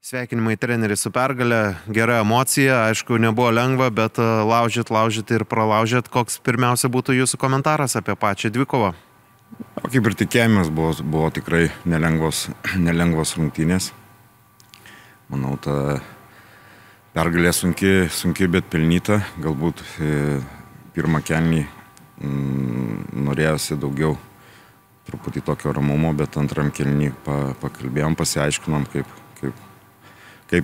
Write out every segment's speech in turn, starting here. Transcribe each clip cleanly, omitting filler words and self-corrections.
Sveikinimai treneris su pergale, gera emocija, aišku, nebuvo lengva, bet laužėt ir pralaužėt. Koks pirmiausia būtų jūsų komentaras apie pačią dvikovą? Kaip ir tikėjomės, buvo tikrai nelengvos rungtynės. Manau, ta pergalė sunki, bet pelnyta. Galbūt pirmą kėlinį norėjosi daugiau truputį tokio ramumo, bet antram kėlinį pakalbėjom, pasiaiškinom, kaip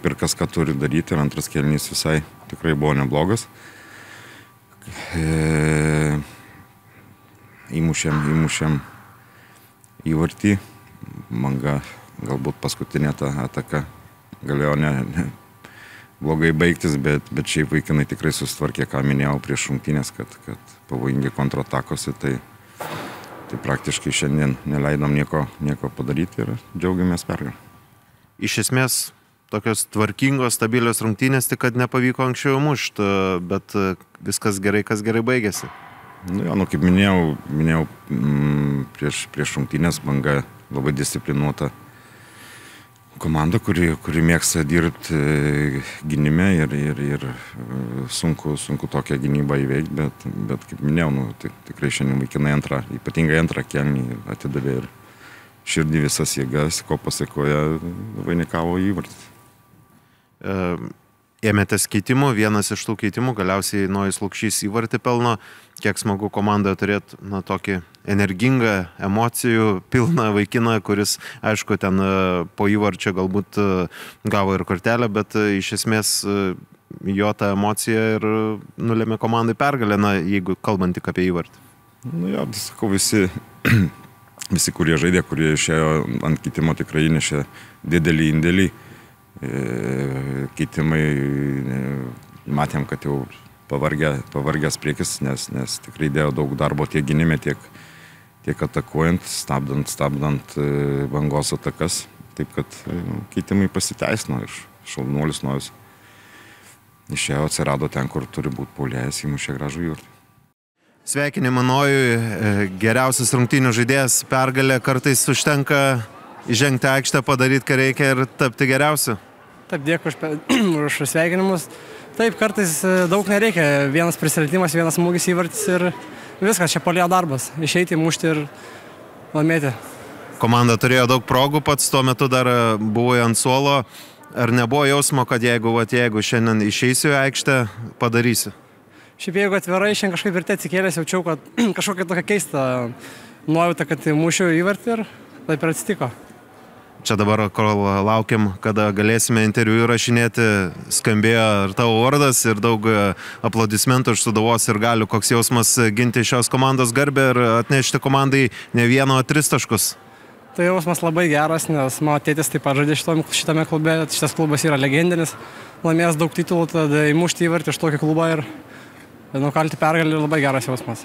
ir kas ką turi daryti, ir antras kėlinys visai tikrai buvo neblogas. Įmušėm įvartį, Banga galbūt paskutinė ta ataka galėjo blogai baigtis, bet šiaip vaikinai tikrai susitvarkė, ką minėjau prieš rungtynės, kad pavojingi kontratakosi, tai praktiškai šiandien neleidom nieko padaryti ir džiaugiamės pergalę. Iš esmės, tokios tvarkingos, stabilios rungtynės, tik kad nepavyko anksčiau mušti, bet viskas gerai, kas gerai baigėsi. Kaip minėjau prieš rungtynės, Banga labai disciplinuota komanda, kuri mėgsta dirbti gynime ir sunku tokią gynybą įveikti, bet kaip minėjau, tikrai šiandien vaikinai ypatingai antrą kėlinį atidavė ir širdį visas jėgas, ko pasekoje vainikavo įvartį. Ėmėtės keitimų, vienas iš tų keitimų, galiausiai Nojus Lukšys įvartį pelno. Kiek smagu komandoje turėti tokį energingą, emocijų pilną vaikiną, kuris, aišku, ten po įvarčio galbūt gavo ir kortelę, bet iš esmės jo ta emocija ir nulėmė komandai pergalę, jeigu kalbant tik apie įvartį. Sakau, visi, kurie žaidė, kurie išėjo ant keitimo, tikrai įnešė didelį indėlį. Keitimai, matėm, kad jau pavargęs priekis, nes tikrai dėjo daug darbo tiek gynime, tiek atakuojant, stabdant Bangos atakas. Taip kad keitimai pasiteisino ir šaunuolis Nojus išėjo, atsirado ten, kur turi būti puolėjas, įmušė gražų įvartį. Sveikinimą Nojui, geriausias rungtynių žaidėjas, pergalė, kartais užtenka įžengti aikštę, padaryti, ką reikia ir tapti geriausiu. Taip, dėkui už sveikinimus. Taip, kartais daug nereikia. Vienas prisilietimas, vienas smūgis įvartis ir viskas, čia puolėjo darbas. Išeiti, mušti ir laimėti. Komanda turėjo daug progų, pats tuo metu dar buvo ant suolo. Ar nebuvo jausmo, kad jeigu šiandien išeisiu į aikštę, padarysiu? Šiaip jeigu atvirai, šiandien kažkaip ir atsikėlęs, jaučiau, kad kažkokia tokia keista nuojauta, kad mušiu įvartį ir taip ir atsitiko. Čia dabar, kol laukiam, kada galėsime interviu įrašinėti, skambėjo ir tavo vardas, ir daug aplodismentų iš Sūduvos ir Galių. Koks jausmas ginti šios komandos garbę ir atnešti komandai ne 1, o 3 taškus? Tai jausmas labai geras, nes mano tėtis taip pat žaidė šitame klube. Šitas klubas yra legendinis, laimėjęs daug titulų, tada įmušti įvartį iš tokio klubo ir nukalti pergalį, labai geras jausmas.